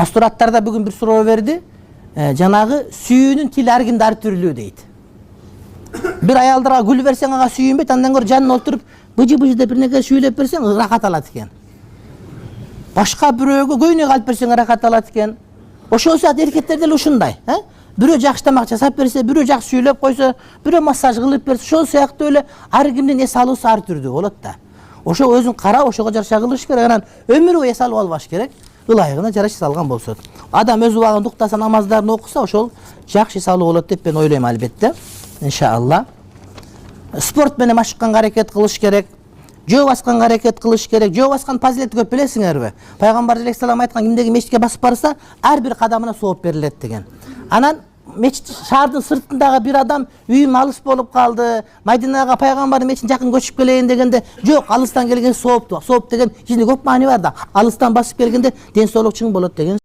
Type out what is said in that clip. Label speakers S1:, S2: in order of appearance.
S1: Мастураттарда бүгүн бир суроо берди. Жанагы сүйүүнүн тили ар кимде ар түрлүү дейт. Bir ayaldıra gül versen ağa sүйünбейт, андан көрө жанына отуруп быжы деп бир нерсе шүйлөп берсең рахат алат экен. Башка бирөөгө көйнөк алып берсең рахат алат экен. Ошол саат эркектер деле ушундай, бирөө жакшы тамак жасап берсе, бирөө жакшы сүйлөп койсо, бирөө массаж кылып берсе, ошол сыяктуу эле ар кимдин эс алуусу ар түрдүү болот да. Ошо өзүң кара, ошого жараша кылыш керек, анан өмүр бою эс алып албаш керек. Ылайыгына жараша салган болсо. Адам өз убагында уктаса, намаздарын окуса, ошол жакшы эс алуу болот деп мен ойлойм албетте. Иншалла. Спорт менен машыкканга аракет кылыш керек. Жөө басканга аракет кылыш керек. Жөө баскан фазилетти көп билесиңерби? Пайгамбар алейхиссалам айткан, кимдеги мечитке басып барса, ар бир кадамына сооп берилет деген. Анан мечит шаардын сыртындагы бир адам үйүм алыс болуп калды. Мадинага пайгамбардын мечитине жакын көчүп келейин дегенде, жок, алыстан келген соопту. Сооп деген ичинде көп маани бар да. Алыстан басып келгенде ден соолук чың болот деген.